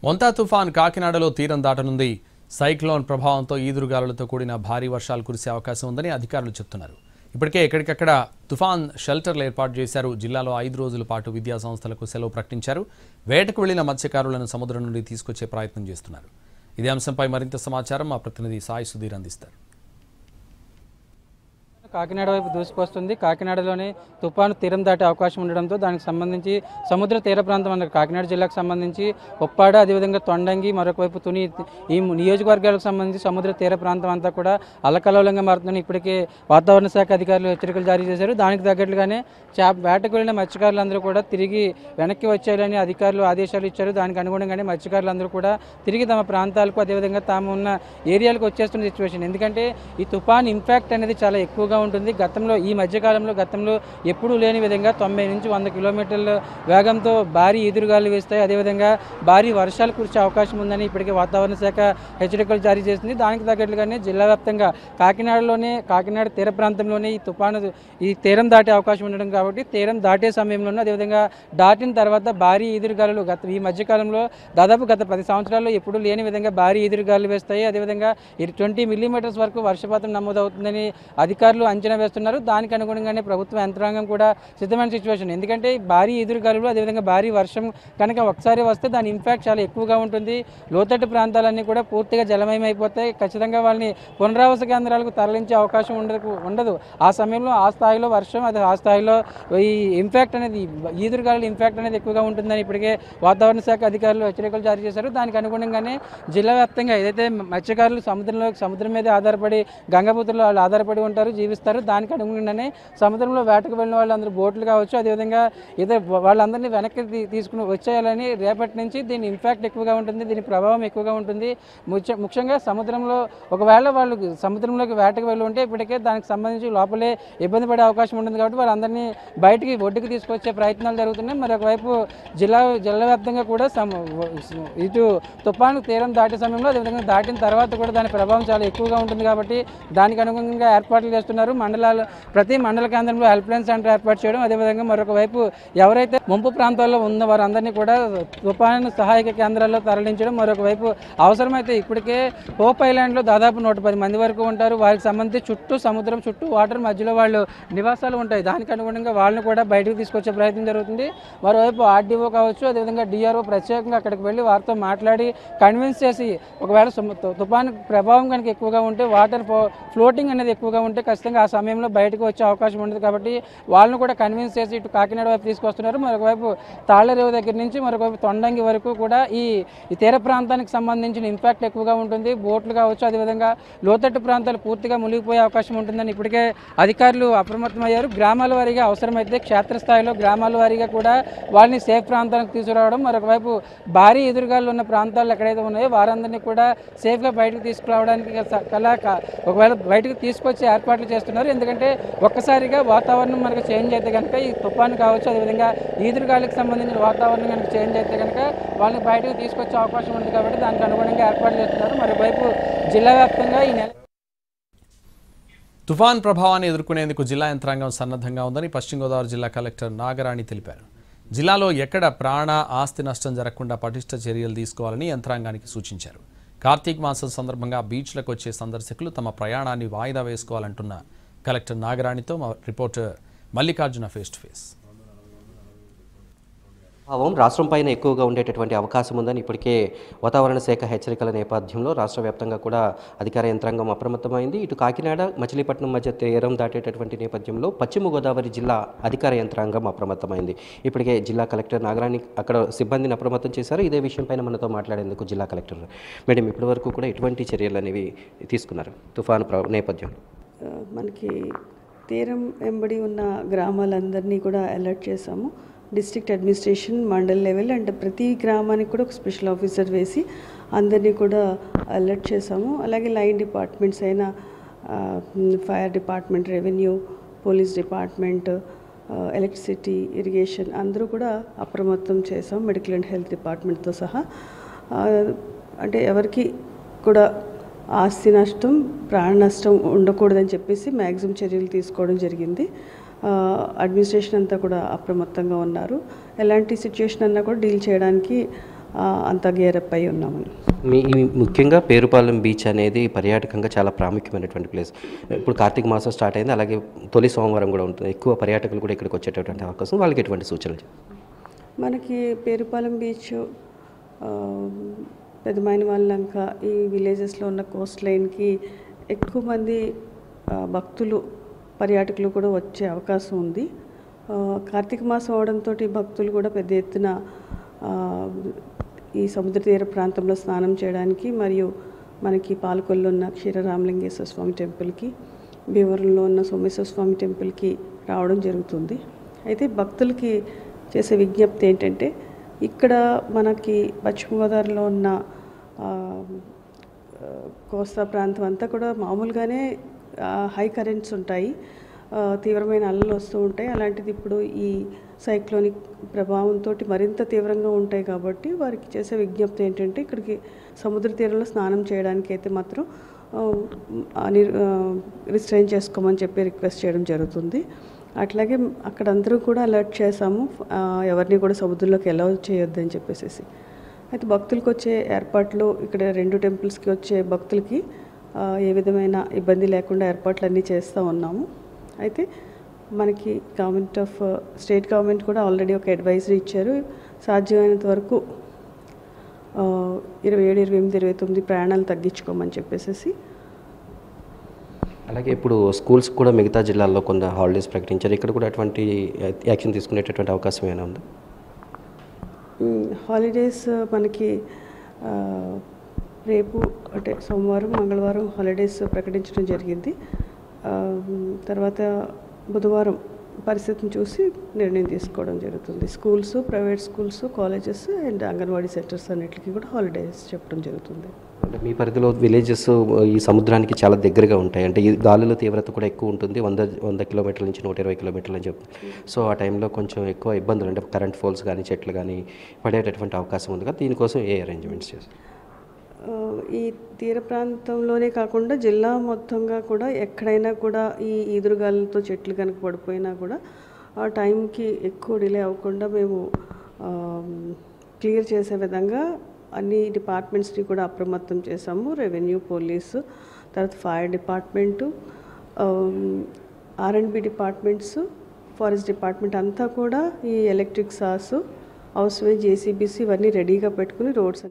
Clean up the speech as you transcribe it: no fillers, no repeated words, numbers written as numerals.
మొంతా తుఫాన్ కాకినాడలో తీరం దాటనుంది. సైక్లోన్ ప్రభావంతో ఈదురుగాలులతో కూడిన భారీ వర్షాలు కురిసే అవకాశం ఉందని అధికారులు చెబుతున్నారు. ఇప్పటికే ఎక్కడికక్కడ తుఫాన్ షెల్టర్లు ఏర్పాటు చేశారు. జిల్లాలో 5 రోజుల పాటు విద్యా సంస్థలకు సెలవు ప్రకటించారు. వేటకు వెళ్లిన మత్స్యకారులను సముద్రం నుండి తీసుకొచ్చే ప్రయత్నం చేస్తున్నారు. ఇదే అంశంపై మరింత సమాచారం మా ప్రతినిధి సాయి సుధీర్ అందిస్తారు. కాకినాడ వైపు దూసుకొస్తుంది. కాకినాడలోనే తుఫాను తీరం దాటే అవకాశం ఉండడంతో దానికి సంబంధించి సముద్ర తీర ప్రాంతం అన్నారు. కాకినాడ జిల్లాకు సంబంధించి ఉప్పాడ, అదేవిధంగా తొండంగి, మరొక వైపు తుని, ఈ నియోజకవర్గాలకు సంబంధించి సముద్ర తీర ప్రాంతం అంతా కూడా అల్లకల్లోలంగా మారుతుందని ఇప్పటికే వాతావరణ శాఖ అధికారులు హెచ్చరికలు జారీ చేశారు. దానికి తగ్గట్లుగానే వేటకు వెళ్ళిన మత్స్యకారులందరూ కూడా తిరిగి వెనక్కి వచ్చేయాలని అధికారులు ఆదేశాలు ఇచ్చారు. దానికి అనుగుణంగానే మత్స్యకారులందరూ కూడా తిరిగి తమ ప్రాంతాలకు, అదేవిధంగా తాము ఉన్న ఏరియాలకు వచ్చేస్తున్న సిచ్యువేషన్. ఎందుకంటే ఈ తుఫాన్ ఇంపాక్ట్ అనేది చాలా ఎక్కువగా ఉంటుంది. గతంలో ఈ మధ్యకాలంలో ఎప్పుడూ లేని విధంగా 90 నుంచి 100 కిలోమీటర్ల వేగంతో భారీ ఎదురుగాలు వేస్తాయి. అదేవిధంగా భారీ వర్షాలు కురిసే అవకాశం ఉందని ఇప్పటికే వాతావరణ శాఖ హెచ్చరికలు జారీ చేసింది. దానికి తగ్గట్లుగానే జిల్లా వ్యాప్తంగా కాకినాడ తీర ప్రాంతంలోనే ఈ తీరం దాటే అవకాశం ఉండడం కాబట్టి తీరం దాటే సమయంలోనూ, అదేవిధంగా దాటిన తర్వాత భారీ ఎదురుగాలు ఈ మధ్యకాలంలో దాదాపు గత 10 సంవత్సరాల్లో ఎప్పుడూ లేని విధంగా భారీ ఎదురుగాలు వేస్తాయి. అదేవిధంగా 20 మిల్లీమీటర్స్ వరకు వర్షపాతం నమోదవుతుందని అధికారులు అంచనా వేస్తున్నారు. దానికి అనుగుణంగానే ప్రభుత్వ యంత్రాంగం కూడా సిద్ధమైన సిచ్యువేషన్. ఎందుకంటే భారీ ఎదురుగాలులు, అదేవిధంగా భారీ వర్షం కనుక ఒకసారి వస్తే దాని ఇంపాక్ట్ చాలా ఎక్కువగా ఉంటుంది. లోతట్టు ప్రాంతాలన్నీ కూడా పూర్తిగా జలమయం అయిపోతాయి. ఖచ్చితంగా వాళ్ళని పునరావాస కేంద్రాలకు తరలించే అవకాశం ఉండదు. ఆ సమయంలో ఆ స్థాయిలో వర్షం, ఆ స్థాయిలో ఈ ఇంపాక్ట్ అనేది, ఈదురుగాలుల ఇంపాక్ట్ అనేది ఎక్కువగా ఉంటుందని ఇప్పటికే వాతావరణ శాఖ అధికారులు హెచ్చరికలు జారీ చేశారు. దానికి అనుగుణంగానే జిల్లా వ్యాప్తంగా ఏదైతే మత్స్యకారులు సముద్రం మీద ఆధారపడి, గంగపుత్రులు వాళ్ళు ఆధారపడి ఉంటారు, జీవిస్తారు. దానికి అనుగుణంగానే సముద్రంలో వేటకు వెళ్ళిన వాళ్ళందరూ బోట్లు కావచ్చు, అదేవిధంగా వాళ్ళందరినీ వెనక్కి తీసుకుని వచ్చేయాలని రేపటి నుంచి దీని ఇంపాక్ట్ ఎక్కువగా ఉంటుంది, దీని ప్రభావం ఎక్కువగా ఉంటుంది. ముఖ్యంగా ఒకవేళ వాళ్ళు సముద్రంలోకి వేటకు వెళ్ళి ఉంటే ఇప్పటికే దానికి సంబంధించి లోపలే ఇబ్బంది పడే అవకాశం ఉంటుంది. కాబట్టి వాళ్ళందరినీ బయటికి ఒడ్డుకు తీసుకొచ్చే ప్రయత్నాలు జరుగుతున్నాయి. మరొకవైపు జిల్లా వ్యాప్తంగా కూడా ఇటు తుఫాను తీరం దాటే సమయంలో, అదేవిధంగా దాటిన తర్వాత కూడా దాని ప్రభావం చాలా ఎక్కువగా ఉంటుంది. కాబట్టి దానికి అనుగుణంగా ఏర్పాట్లు చేస్తున్నారు. ప్రతి మండల కేంద్రంలో హెల్ప్ లైన్ సెంటర్ ఏర్పాటు చేయడం, అదేవిధంగా మరొక వైపు ఎవరైతే ముంపు ప్రాంతాల్లో ఉన్న వారందరినీ కూడా తుఫాను సహాయక కేంద్రాల్లో తరలించడం, మరొక వైపు అవసరమైతే ఇప్పటికే హోప్ ఐలాండ్లో దాదాపు 110 మంది వరకు ఉంటారు. వారికి సంబంధించి సముద్రం చుట్టూ వాటర్ మధ్యలో వాళ్ళు నివాసాలు ఉంటాయి. దానికి అనుగుణంగా వాళ్ళని కూడా బయటకు తీసుకొచ్చే ప్రయత్నం జరుగుతుంది. మరోవైపు ఆర్డీఓ కావచ్చు, అదేవిధంగా డిఆర్ఓ ప్రత్యేకంగా అక్కడికి వెళ్ళి వారితో మాట్లాడి కన్విన్స్ చేసి, ఒకవేళ తుఫాను ప్రభావం కనుక ఎక్కువగా ఉంటే, వాటర్ ఫ్లోటింగ్ అనేది ఎక్కువగా ఉంటే ఖచ్చితంగా ఆ సమయంలో బయటకు వచ్చే అవకాశం ఉండదు. కాబట్టి వాళ్ళను కూడా కన్విన్స్ చేసి ఇటు కాకినాడ వైపు తీసుకొస్తున్నారు. మరొకవైపు తాళ్లరేవు దగ్గర నుంచి మరొకవైపు తొండంగి వరకు కూడా ఈ తీర ప్రాంతానికి సంబంధించిన ఇంపాక్ట్ ఎక్కువగా ఉంటుంది. బోట్లు కావచ్చు, అదేవిధంగా లోతట్టు ప్రాంతాలు పూర్తిగా మునిగిపోయే అవకాశం ఉంటుందని ఇప్పటికే అధికారులు అప్రమత్తమయ్యారు. గ్రామాల వారీగా అవసరమైతే క్షేత్రస్థాయిలో గ్రామాల వారీగా కూడా వాళ్ళని సేఫ్ ప్రాంతానికి తీసుకురావడం, మరొకవైపు భారీ ఎదురుగాలు ఉన్న ప్రాంతాలు ఎక్కడైతే ఉన్నాయో వారందరినీ కూడా సేఫ్గా బయటకు తీసుకురావడానికి ఒకవేళ బయటకు తీసుకొచ్చే ఏర్పాట్లు చేస్తున్నారు. ఎందుకంటే ఒక్కసారిగా వాతావరణం మనకు చేంజ్ అయితే కనుక, ఈ తుఫాను కావచ్చు, అదేవిధంగా ఈదురుగాలికి సంబంధించిన వాతావరణం కనుక చేంజ్ అయితే కనుక వాళ్ళని బయటకు తీసుకొచ్చే అవకాశం ఉంది. కాబట్టి దానికి అనుగుణంగా ఏర్పాటు చేస్తున్నారు. మరోవైపు జిల్లా వ్యాప్తంగా ఈ నెల తుఫాన్ ప్రభావాన్ని ఎదుర్కొనేందుకు జిల్లా యంత్రాంగం సన్నద్ధంగా ఉందని పశ్చిమ గోదావరి జిల్లా కలెక్టర్ నాగరాణి తెలిపారు. జిల్లాలో ఎక్కడ ప్రాణ ఆస్తి నష్టం జరగకుండా పటిష్ట చర్యలు తీసుకోవాలని యంత్రాంగానికి సూచించారు. కార్తీక మాసం సందర్భంగా బీచ్లకు వచ్చే సందర్శకులు తమ ప్రయాణాన్ని వాయిదా వేసుకోవాలంటున్న కలెక్టర్ నాగరాణితో మా reporter Mallikarjuna face to face. భావం రాష్ట్రం పైన ఎక్కువగా ఉండేటటువంటి అవకాశం ఉందని ఇప్పటికే వాతావరణ శాఖ హెచ్చరికల నేపథ్యంలో రాష్ట్ర వ్యాప్తంగా కూడా అధికార యంత్రాంగం అప్రమత్తమైంది. ఇటు కాకినాడ, మచిలీపట్నం మధ్య తీరం దాటేటటువంటి నేపథ్యంలో పశ్చిమ గోదావరి జిల్లా అధికార యంత్రాంగం అప్రమత్తమైంది. ఇప్పటికే జిల్లా కలెక్టర్ నాగరాణి అక్కడ సిబ్బందిని అప్రమత్తం చేశారు. ఇదే విషయంపైన మనతో మాట్లాడేందుకు జిల్లా కలెక్టర్ మేడం ఇప్పటివరకు కూడా ఎటువంటి చర్యలు అనేవి తీసుకున్నారు తుఫాను నేపథ్యం? మనకి తీరం వెంబడి ఉన్న గ్రామాలందరినీ కూడా అలర్ట్ చేశాము. District administration, mandal level and ప్రతి గ్రామానికి కూడా ఒక స్పెషల్ ఆఫీసర్ వేసి అందరినీ కూడా అలర్ట్ చేశాము. అలాగే లైన్ డిపార్ట్మెంట్స్ అయిన fire department, revenue, police department, electricity, irrigation అందరూ కూడా అప్రమత్తం చేసాం, మెడికల్ అండ్ హెల్త్ డిపార్ట్మెంట్తో సహా. అంటే ఎవరికి కూడా ఆస్తి నష్టం, ప్రాణ నష్టం ఉండకూడదని చెప్పేసి మ్యాక్సిమం చర్యలు తీసుకోవడం జరిగింది. అడ్మినిస్ట్రేషన్ అంతా కూడా అప్రమత్తంగా ఉన్నారు. ఎలాంటి సిచ్యుయేషన్ అన్నా కూడా డీల్ చేయడానికి అంత గేరప్ అయి ఉన్నాము. ముఖ్యంగా పేరుపాలెం బీచ్ అనేది పర్యాటకంగా చాలా ప్రాముఖ్యమైనటువంటి ప్లేస్. ఇప్పుడు కార్తీక మాసం స్టార్ట్ అయింది, అలాగే తొలి సోమవారం కూడా ఉంటుంది. ఎక్కువ పర్యాటకులు కూడా ఇక్కడికి వచ్చేటటువంటి అవకాశం, వాళ్ళకి ఎటువంటి సూచనలు? మనకి పేరుపాలెం బీచ్, పెదమైన వాళ్ళంక ఈ విలేజెస్లో ఉన్న కోస్ట్ లైన్కి ఎక్కువ మంది భక్తులు పర్యాటకులు కూడా వచ్చే అవకాశం ఉంది. కార్తీక మాసం అవడంతో భక్తులు కూడా పెద్ద ఎత్తున ఈ సముద్ర తీర ప్రాంతంలో స్నానం చేయడానికి, మరియు మనకి పాలకొల్లో ఉన్న క్షీరరామలింగేశ్వర స్వామి టెంపుల్కి, భీమవరంలో ఉన్న సోమేశ్వర స్వామి టెంపుల్కి రావడం జరుగుతుంది. అయితే భక్తులకి చేసే విజ్ఞప్తి ఏంటంటే, ఇక్కడ మనకి పశ్చిమ గోదావరిలో ఉన్న కోస్తా ప్రాంతం అంతా కూడా మామూలుగానే హై కరెంట్స్ ఉంటాయి, తీవ్రమైన అలలు వస్తూ ఉంటాయి. అలాంటిది ఇప్పుడు ఈ సైక్లోనిక్ ప్రభావంతో మరింత తీవ్రంగా ఉంటాయి. కాబట్టి వారికి చేసే విజ్ఞప్తి ఏంటంటే, ఇక్కడికి సముద్ర తీరంలో స్నానం చేయడానికి అయితే మాత్రం రిస్ట్రైన్ చేసుకోమని చెప్పి రిక్వెస్ట్ చేయడం జరుగుతుంది. అట్లాగే అక్కడ అందరూ కూడా అలర్ట్ చేశాము, ఎవరిని కూడా సముద్రంలోకి అలౌ చేయొద్దని చెప్పేసి. అయితే భక్తులకు వచ్చే ఏర్పాట్లు, ఇక్కడ 2 టెంపుల్స్కి వచ్చే భక్తులకి ఏ విధమైన ఇబ్బంది లేకుండా ఏర్పాట్లు అన్నీ చేస్తూ ఉన్నాము. అయితే మనకి స్టేట్ గవర్నమెంట్ కూడా ఆల్రెడీ ఒక అడ్వైజరీ ఇచ్చారు, సాధ్యమైనంత వరకు 27, 28, 29 ప్రయాణాలు తగ్గించుకోమని చెప్పేసి. అలాగే ఇప్పుడు స్కూల్స్ కూడా మిగతా జిల్లాల్లో కొంత హాలిడేస్ ప్రకటించారు, ఇక్కడ కూడా అటువంటి యాక్షన్ తీసుకునేటటువంటి అవకాశం ఏమైనా ఉందా? హాలిడేస్ మనకి రేపు అంటే సోమవారం, మంగళవారం హాలిడేస్ ప్రకటించడం జరిగింది. తర్వాత బుధవారం పరిస్థితిని చూసి నిర్ణయం తీసుకోవడం జరుగుతుంది. Schools, private schools, colleges and anganwadi centres అన్నిటికీ కూడా హాలిడేస్ చెప్పడం జరుగుతుంది. అంటే మీ పరిధిలో విలేజెస్ ఈ సముద్రానికి చాలా దగ్గరగా ఉంటాయి, అంటే ఈ గాలుల తీవ్రత కూడా ఎక్కువ ఉంటుంది, 100 కిలోమీటర్ల నుంచి 120 కిలోమీటర్లు అని చెప్తుంది. సో ఆ టైంలో కొంచెం ఎక్కువ ఇబ్బందులు, అంటే కరెంట్ ఫోల్స్ కానీ చెట్లు కానీ పడేటటువంటి అవకాశం ఉంది కదా, దీనికోసం ఏ అరేంజ్మెంట్స్ చేస్తారు? ఈ తీర ప్రాంతంలోనే కాకుండా జిల్లా మొత్తంగా కూడా ఎక్కడైనా కూడా ఈ ఈదురుగాలతో చెట్లు కనుక పడిపోయినా కూడా ఆ టైంకి ఎక్కువ డిలే అవ్వకుండా మేము క్లియర్ చేసే విధంగా అన్ని డిపార్ట్మెంట్స్ని కూడా అప్రమత్తం చేసాము. రెవెన్యూ, పోలీసు, తర్వాత fire department, R&B departments, forest department అంతా కూడా ఈ ఎలక్ట్రిక్ సాస్, హౌస్ వే, JCBC ఇవన్నీ రెడీగా పెట్టుకుని రోడ్స్